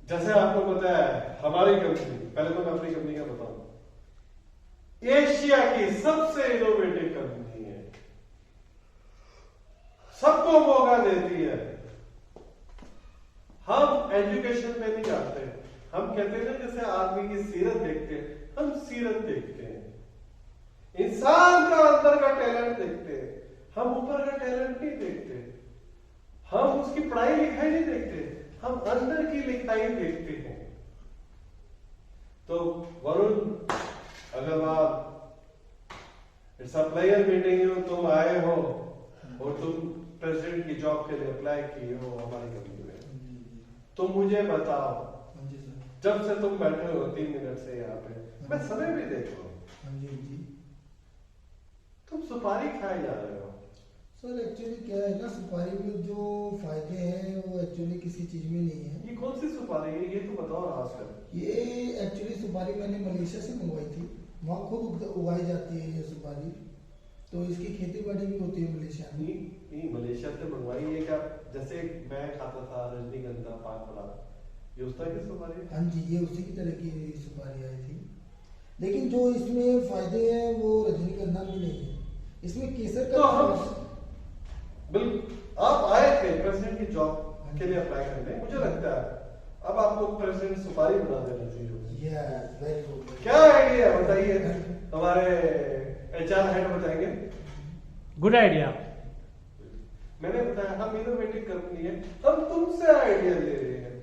जैसे आपको पता है हमारी कंपनी, पहले तो मैं अपनी कंपनी का बताऊं, एशिया की सबसे इनोवेटिव कंपनी है, सबको मौका देती है। हम एजुकेशन पे नहीं जाते, हम कहते हैं ना जैसे आदमी की सीरत देखते हैं, हम सीरत देखते हैं, इंसान का अंदर का टैलेंट देखते हैं, हम ऊपर का टैलेंट नहीं देखते, हम उसकी पढ़ाई लिखाई नहीं देखते, हम अंदर की लिखाई देखते हैं। तो Varun Agarwal, it's a player meeting you, तुम आए हो और तुम प्रेसिडेंट की जॉब के लिए अप्लाई किए हो हमारी कंपनी में। तुम मुझे बताओ, जब से तुम बैठे हो 3 मिनट से यहाँ पे, मैं समय भी देख रहा हूँ, तुम सुपारी खाए जा रहे हो। सर एक्चुअली क्या है ना, सुपारी में जो फायदे हैं वो एक्चुअली किसी चीज में नहीं है। ये कौन सी सुपारी है, ये तो बताओ राज कर। ये एक्चुअली सुपारी मैंने मलेशिया से मंगवाई थी, वहाँ खुद उगाई जाती है ये सुपारी, तो इसकी खेती बाड़ी भी होती है मलेशिया में। नहीं मलेशिया से मंगवाई है क्या? जैसे मैं खाता था रजनीगंधा पान पराग, ये उस तरह की सुपारी है? हाँ जी, ये उसी की तरह की सुपारी आई थी, लेकिन जो इसमें फायदे हैं वो रजनीगंधा में नहीं है। इसमें केसर का तो बिल्कुल आप आए थे प्रेसिडेंट की जॉब के लिए अप्लाई करने, मुझे लगता है अब आपको प्रेसिडेंट सुपारी बना देना चाहिए। क्या आइडिया बताइए, हमारे एचआर हेड बताएंगे। Good idea. मैंने बताया हम इनोवेटिव कंपनी है, हम तुमसे आइडिया ले रहे हैं,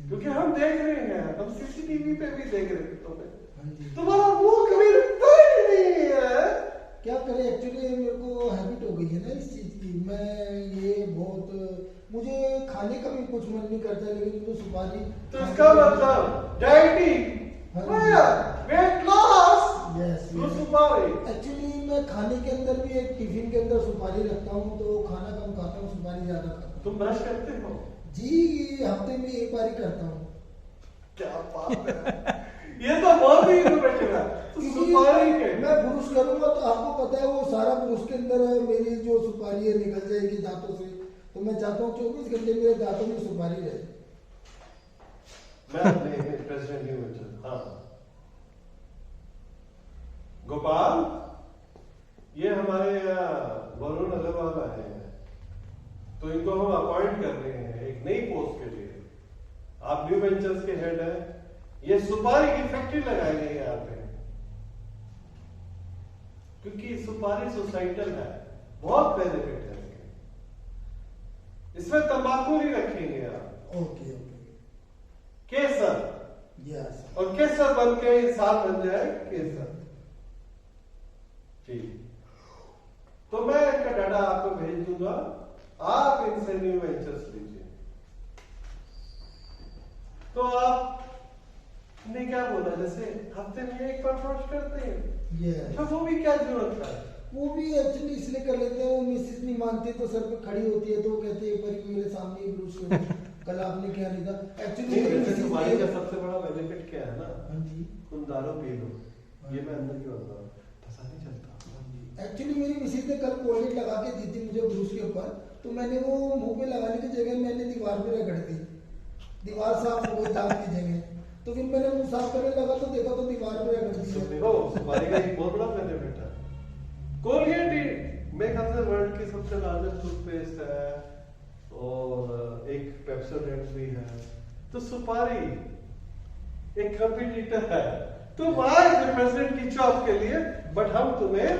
क्योंकि हम देख रहे हैं, हम सीसीटीवी पे भी देख रहे हैं तुम्हें, तुम्हारा मुंह कभी रुकता ही नहीं है। क्या करें, एक्चुअली मेरे को हैबिट हो गई है ना इस चीज की, मैं ये बहुत, मुझे खाने का भी कुछ मन नहीं करता, लेकिन मुझे सुपारी। तो इसका मतलब डाइटिंग, वेट लॉस, सुपारी। एक्चुअली मैं खाने के अंदर भी एक टिफिन के अंदर सुपारी रखता हूँ, तो खाना कम खाता हूँ, सुपारी ज्यादा खाता हूँ। तुम ब्रश करते हो? जी हफ्ते में एक बार ही करता हूँ। क्या बात है, ये तो बहुत ही इनोवेटिव है। तो सुपारी के मैं ब्रश करूंगा तो आपको पता है वो सारा ब्रश के अंदर मेरी जो सुपारी है निकल जाएगी दांतों से, तो मैं चाहता हूँ 24 घंटे मेरे दांतों में सुपारी रहे। मैं अपने प्रेसिडेंट नहीं हूँ। हाँ गोपाल, ये हमारे वरुण अग्रवाल आए हैं, तो इनको हम अपॉइंट कर रहे हैं एक नई पोस्ट के लिए। आप न्यू वेंचर्स के हेड हैं, ये सुपारी की फैक्ट्री लगाएंगे यहाँ पे, क्योंकि सुपारी सोसाइटल है, बहुत बेनिफिट है इसमें तंबाकू नहीं रखेंगे आप। ओके केसर, यस, और केसर बन के इंसान बन जाए केसर। ठीक, तो मैं इनका डाटा आपको भेज दूंगा, आप इनसे न्यू वेंचर्स लीजिए। तो आपने क्या बोला, जैसे हफ्ते में एक बार ब्रश करते हैं, यस, तो वो भी क्या जरूरत है? वो भी एक्चुअली इसलिए कर लेते हैं, वो मिसेस नहीं मानती तो सर पे खड़ी होती है, तो वो कहते हैं एक बार मेरे सामने ही ब्रश करो। कल आपने क्या नहीं था एक्चुअली तुम्हारी का सबसे बड़ा बेनिफिट क्या है ना, हाँ जी, तुम दारू पी लो, ये मैं अंदर की बात हूँ, पता नहीं चलता। एक्चुअली मेरी मिसेस ने कल कोलगेट लगा के दी थी मुझे ब्रश के ऊपर, तो मैंने वो मुंह पे लगाने की जगह मैंने दीवार पे रगड़ दी, दीवार साफ हो गई दांत की जगह, तो फिर मैंने मुंह साफ करने लगा तो देखा तो दीवार पे रगड़ दी। देखो सुपारी का एक बहुत बड़ा बेनिफिट है। कोलगेट मेरे ख्याल से वर्ल्ड की सबसे लार्जेस्ट टूथपेस्ट है, और एक पेप्सोडेंट भी है, तो सुपारी एक कंपटीटर है। तुम आए थे प्रेसिडेंट की जॉब के लिए, बट हम तुम्हें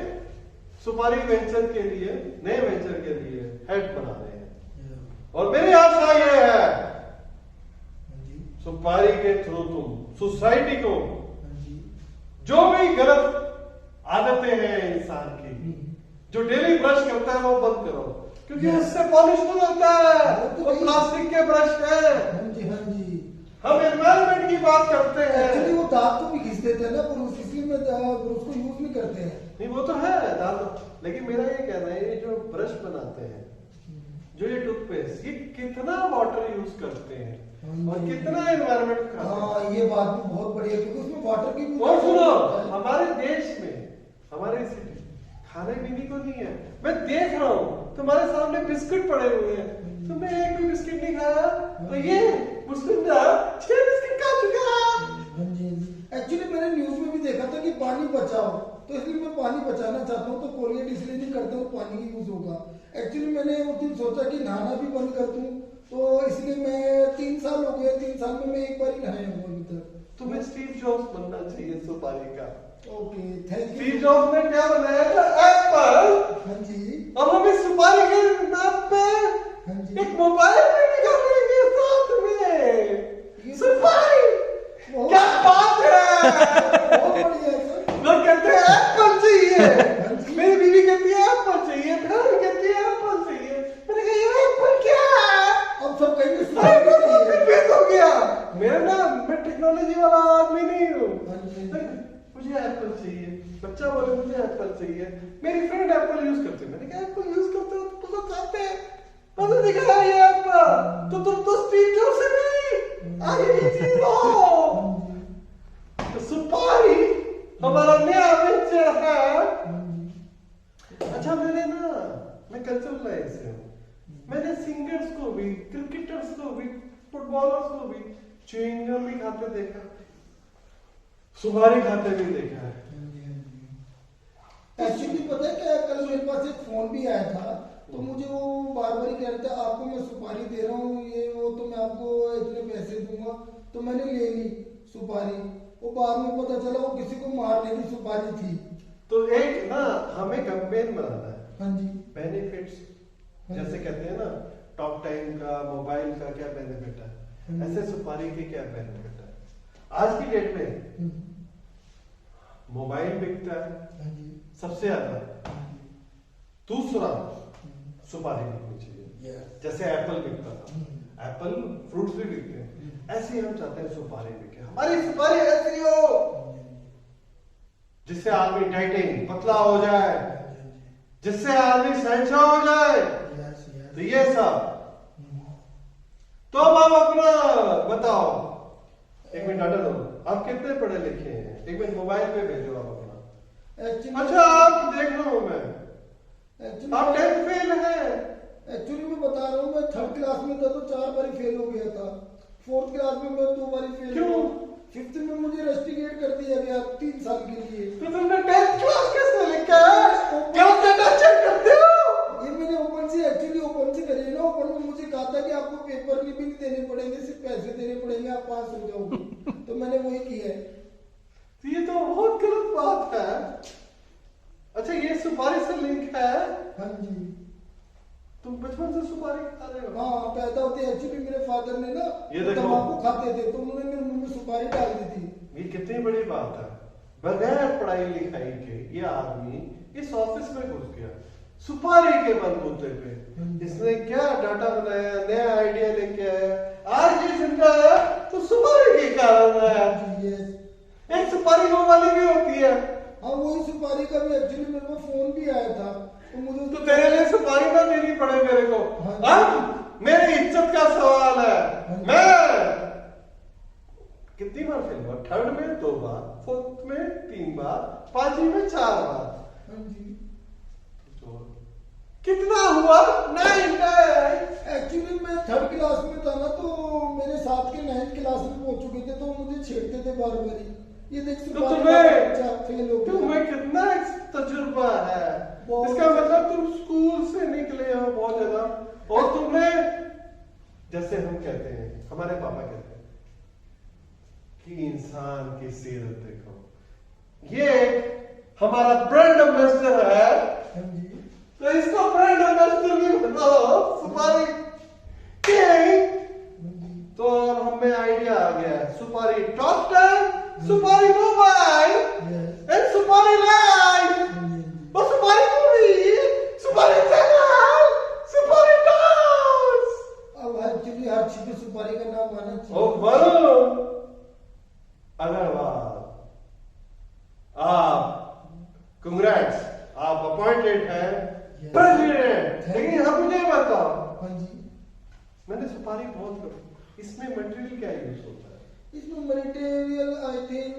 सुपारी वेंचर के लिए, नए वेंचर के लिए हेड बना रहे हैं, और मेरी आशा यह है सुपारी के थ्रू तुम सोसाइटी को जो भी गलत आदतें हैं इंसान की, जो डेली ब्रश करता है वो बंद करो, क्योंकि उससे पॉल्यूशन होता है, वो प्लास्टिक के ब्रश है। हाँ जी, हाँ जी, हम एनवायरनमेंट की बात करते हैं। एक्चुअली वो दांत को भी घिस देते हैं ना पुरुष, इसलिए मैं उसको यूज नहीं करते हैं। नहीं वो तो है दांत, लेकिन मेरा ये कहना है, ये जो ब्रश बनाते हैं, जो ये टूथपेस्ट, ये कितना वाटर यूज करते हैं और कितना एनवायरनमेंट खाते हैं। हाँ ये बात भी बहुत बढ़िया, क्योंकि उसमें वाटर की भी। और सुनो, हमारे देश में, हमारे सिटी खाने पीने को नहीं है। मैं देख रहा हूँ तुम्हारे सामने बिस्कुट पड़े हुए हैं, तुमने एक भी बिस्किट नहीं खाया, तो ये मुस्कुरा 6 बिस्किट पानी बचाओ, तो इसलिए मैं पानी बचाना चाहता हूँ, तो कोलगेट इसलिए नहीं करता हूँ पानी की यूज होगा। एक्चुअली मैंने उस दिन सोचा कि नहाना भी बंद कर दूँ, तो इसलिए मैं 3 साल हो गए, 3 साल में मैं एक बार ही नहाया हूँ अभी तक। तुम्हें स्टीव जॉब्स बनना चाहिए सुपारी का। Okay, thank you. Steve jobs ने क्या बनाया था? एप्पल। हाँ जी, अब हमें सुपारी के नाम पे हाँ जी। एक मोबाइल भी निकालेंगे साथ में। सुपारी, बहुत- क्या बात है। बहुत बढ़िया है सर। लोग कहते हैं एप्पल चाहिए, हाँ जी। मेरी बीवी कहती है एप्पल चाहिए, बहन कहती है एप्पल चाहिए। मैंने कहा ये एप्पल क्या है? अब सब कहेंगे अरे सुपारी मैं तो चाहिए। confuse हो गया। मैं टेक्नोलॉजी वाला आदमी नहीं हूँ। हाँ जी। मुझे एप्पल चाहिए, बच्चा बोले मुझे एप्पल चाहिए। मेरी फ्रेंड एप्पल यूज करती है, मैंने कहा एप्पल यूज करते हो तो खाते हैं, मैंने दिखाया ये एप्पल, तो तुम तो स्टीव जॉब्स से नहीं आगे की चीज हो। तो सुपारी हमारा नया वेंचर है। अच्छा मैं कल्चरल लाइन से हूँ। मैंने सिंगर्स को भी, क्रिकेटर्स को भी, फुटबॉलर्स को भी च्युइंगम भी खाते देखा, सुपारी खाते भी देखा है। एक्चुअली पता है क्या, कल मेरे पास एक फोन भी आया था, तो मुझे वो बार बार कह रहे थे आपको मैं सुपारी दे रहा हूँ, ये वो, तो मैं आपको इतने पैसे दूंगा, तो मैंने ले ली सुपारी। वो बाद में पता चला वो किसी को मारने की सुपारी थी। तो एक ना हमें कैंपेन बनाना है। हाँ जी, बेनिफिट्स जैसे कहते हैं ना, टॉक टाइम का, मोबाइल का क्या बेनिफिट है, ऐसे सुपारी के क्या बेनिफिट है। आज की डेट में मोबाइल बिकता है हाँ जी, सबसे ज्यादा, दूसरा सुपारी बिकनी चाहिए। Yes. जैसे एप्पल बिकता था, एप्पल फ्रूट्स भी बिकते हैं, ऐसे ही हम चाहते हैं सुपारी बिके। हमारी सुपारी ऐसी हो जिससे आदमी डाइटिंग पतला हो जाए, जिससे आदमी सहसा हो जाए। Yes, yes. तो ये सब तो अब आप अपना बताओ, एक मिनट डाटा दो, आप कितने पढ़े लिखे हैं, एक मिनट मोबाइल पे भेजो आप अपना। Actually- अच्छा आप देख रहा हूं मैं, Actually- आप 10th फेल हैं। एक्चुअली मैं बता रहा हूँ, मैं 3rd क्लास में था तो 4 बार फेल हो गया था, 4th क्लास में मैं 2 बार फेल क्यों? हुआ, 5th में मुझे रस्टिकेट कर दिया गया 3 साल के लिए। तो तुमने 10th क्लास कैसे लिखा है? क्लास डाटा चेक करते हो? ये मैंने ओपन से एक्चुअली ओपन से करी है ना, ओपन में मुझे कहा था कि आपको पेपर भी नहीं देने पड़ेंगे, सिर्फ पैसे देने पड़ेंगे, आप पास हो जाओगे। तो मैंने वही किया है। तो ये तो बहुत गलत बात है। अच्छा ये सुपारी से लिंक है? हाँ जी, तुम बचपन से सुपारी खा रहे हो? हाँ पैदा होते एक्चुअली मेरे फादर ने ना ये देखो। तंबाकू खाते थे, तो उन्होंने मेरे मुंह में सुपारी डाल दी थी। ये कितनी बड़ी बात है। बगैर पढ़ाई लिखाई के ये आदमी इस ऑफिस में घुस गया सुपारी के बलबूते पे। इसने क्या डाटा बनाया, नया आइडिया लेके आया, आज ये जिंदा है तो सुपारी के कारण है। Yes. एक सुपारी वो वाली भी होती है। हाँ वही सुपारी का भी एक्चुअली मेरे को फोन भी आया था, तो मुझे तो तेरे लिए सुपारी ना देनी पड़े मेरे को। अब मेरी इज्जत का सवाल है। मैं कितनी बार फेल हुआ? 3rd में 2 बार, 4th में 3 बार, 5वीं में 4 बार। हाँ जी, तो कितना हुआ? 9। एक्चुअली मैं 3rd क्लास में था ना, तो मेरे साथ के 9th क्लास में पहुंच चुके थे, तो मुझे छेड़ते थे बार बार। ये देख तो सुपारी तुम्हें का बच्चा फेल हो गया। तुम्हें कितना तजुर्बा है? बहुत। इसका मतलब तुम स्कूल से निकले हो बहुत ज्यादा। और तुमने, जैसे हम कहते हैं, हमारे पापा कहते हैं कि इंसान की सीरत देखो। ये हमारा ब्रांड एम्बेसडर है, हाँ जी, तो इसको ब्रांड एम्बेसडर भी बनाओ सुपारी के। हाँ जी। तो हमें आइडिया आ गया, सुपारी टॉक टाइम, सुपारी मोबाइल Yes. एंड सुपारी लाइव, हाँ जी, और सुपारी मूवी, सुपारी चैनल, सुपारी डांस। अब एक्चुअली हर चीज में सुपारी का नाम आना ओ चाहिए। वरुण अग्रवाल, आप कंग्रेट्स, आप अपॉइंटेड हैं Yes. प्रेसिडेंट। लेकिन अब मुझे बताओ, हाँ जी, मैंने सुपारी बहुत करी, इसमें मटेरियल क्या यूज होता है? इसमें मटेरियल आई थिंक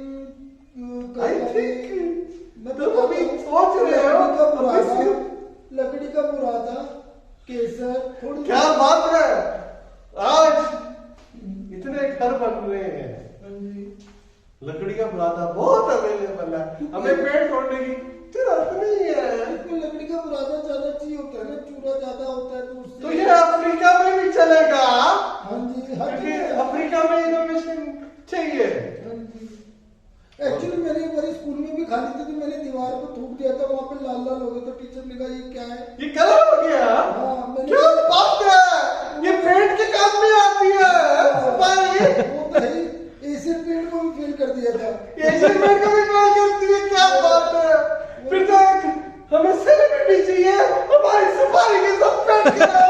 मैं तुम अभी सोच रहे हो, लकड़ी का बुरादा, केसर, थोड़ी क्या बात है, आज इतने घर बन रहे हैं, हाँ जी, लकड़ी का बुरादा बहुत अवेलेबल है, हमें पेड़ तोड़ने की जरूरत नहीं है। इसमें लकड़ी का बुरादा ज्यादा चाहिए होता है ना, चूड़ा ज्यादा होता है, तो उससे तो ये अफ्रीका में भी चलेगा, हाँ जी, हाँ क्योंकि जी, अफ्रीका में इनोवेशन चाहिए। एक्चुअली मैंने एक बार स्कूल में भी खाली थी, तो मैंने दीवार पर थूक दिया था, वहाँ पे लाल लाल हो गया, तो टीचर ने कहा ये क्या है? ये कलर हो गया। हाँ, मैंने क्या बात है, ये पेंट के काम में आती है सुपारी। वो तो है ही, एशियन पेंट को भी फेल कर दिया था। एशियन पेंट को भी फेल करती है, क्या बात है। फिर तो हमें सेलिब्रिटी चाहिए हमारी सुपारी के साथ पेंट करा।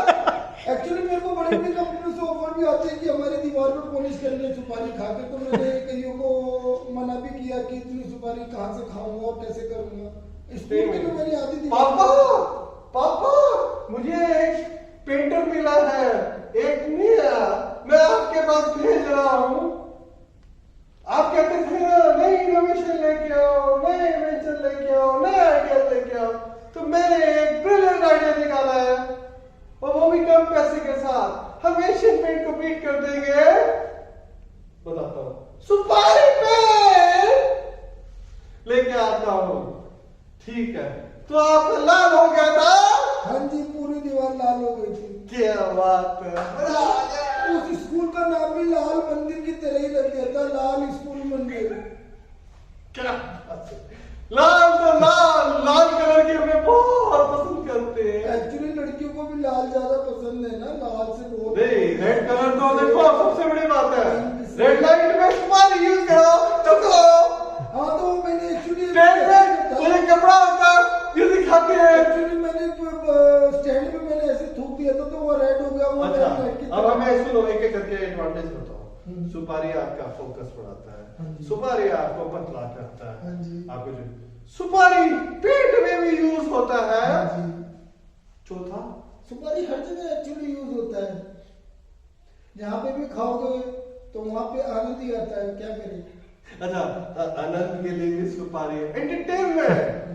एक्चुअली मेरे को बड़ी बड़ी कंपनी से ऑफर भी आते हैं कि हमारी दीवार पे पॉलिश करनी सुपारी खा के, तो मैंने कईयों को मना भी किया कि इतनी सुपारी कहाँ से खाऊंगा और कैसे करूंगा। स्कूल में तो मैंने आधी दीवार पापा मुझे एक पेंटर मिला है, एक नहीं है, मैं आपके पास भेज रहा हूँ। आप कहते थे ना नई इनोवेशन लेके आओ, नए इन्वेंशन लेके आओ, नए आइडिया लेके आओ, तो मैंने एक ब्रिलियंट आइडिया निकाला है, और वो भी कम पैसे के साथ। हम एशियन पेंट को बीट कर देंगे। बताता हूँ, सुपारी पेंट लेके आता हूँ। ठीक है, तो आपका लाल हो गया था। हाँ जी, पूरी दीवार लाल हो गई थी। क्या बात है। उस स्कूल का नाम भी लाल मंदिर की तरह ही रख दिया था, लाल स्कूल मंदिर। क्या लाल तो लाल कलर की हमें बहुत पसंद करते हैं। एक्चुअली लड़कियों को भी लाल ज्यादा पसंद है ना, लाल से बहुत नहीं, रेड कलर तो देखो सबसे बड़ी बात है। रेड लाइट में सुपारी यूज करो तो हाँ, तो मैंने एक्चुअली मुझे कपड़ा होता ये दिखाते हैं। एक्चुअली मैंने स्टैंड पे मैंने ऐसे थूक दिया था, तो वो रेड हो गया। वो अच्छा, रेड की अब तरह। हमें सुनो, एक एक करके एडवांटेज बताओ। सुपारी आपका फोकस बढ़ाता हाँ है, जी। सुपारी आपको पतला करता है, हाँ जी। आपको जो सुपारी पेट में भी यूज होता है। हाँ जी। चौथा, सुपारी हर जगह एक्चुअली यूज होता है, जहाँ पे भी खाओगे तो वहाँ पे आनंद ही आता है, क्या करें। अच्छा, आनंद के लिए भी सुपारी है, एंटरटेनमेंट।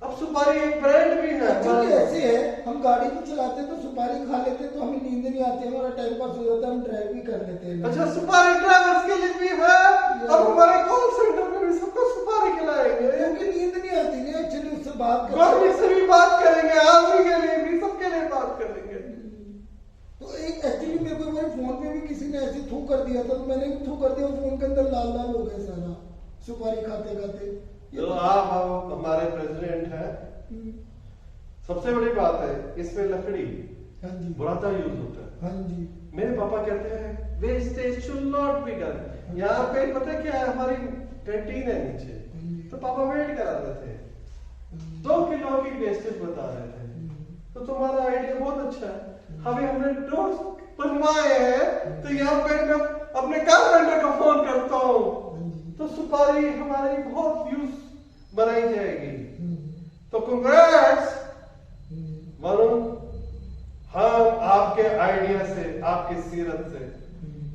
अब सुपारी एक ब्रांड भी है। एक्चुअली ऐसे है, हम गाड़ी भी चलाते तो सुपारी खा लेते तो हमें नींद नहीं आती, हमारा टाइम पास हो जाता है, हम ड्राइव भी कर लेते हैं। अच्छा, सुपारी ड्राइवर्स के लिए भी है। अब हमारे कॉल सेंटर में भी सबको सुपारी खिलाएंगे, क्योंकि नींद नहीं आती ना एक्चुअली, उससे बात गवर्नमेंट से भी बात करेंगे, आर्मी के लिए भी, सबके लिए बात करेंगे। तो एक एक्चुअली मेरे को मेरे फोन पे भी किसी ने ऐसे थू कर दिया था, तो मैंने भी थू कर दिया, फोन के अंदर लाल लाल हो गया सारा सुपारी खाते खाते। तो आप हमारे प्रेसिडेंट हैं। सबसे बड़ी बात है इसमें लकड़ी हाँ जी, बुरादा यूज होता है। हाँ जी, मेरे पापा कहते हैं wastage should not be done. यहाँ पे पता क्या है, हमारी कैंटीन है नीचे, तो पापा वेट कराते थे, 2 किलो की वेस्टेज बता रहे थे। तो तुम्हारा आइडिया बहुत अच्छा है, हमने दोस्त बनवाए हैं, तो यहाँ पे मैं अपने कारपेंटर को फोन करता हूँ, तो सुपारी हमारी बहुत यूज बनाई जाएगी। तो कांग्रेट्स वरुण, हम आपके आइडिया से, आपकी सीरत से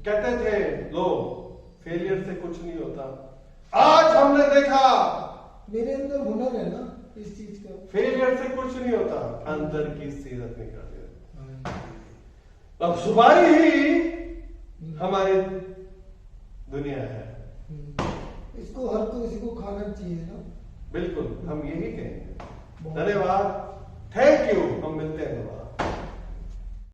कहते थे लो फेलियर से कुछ नहीं होता, आज हमने देखा मेरे अंदर हुनर है ना इस चीज का। फेलियर से कुछ नहीं होता, अंदर की सीरत निकाल दिया। अब सुपारी ही हमारी दुनिया है, इसको हर किसी को खाना चाहिए ना। बिल्कुल, हम यही कहेंगे। धन्यवाद, थैंक यू, हम मिलते हैं दोबारा।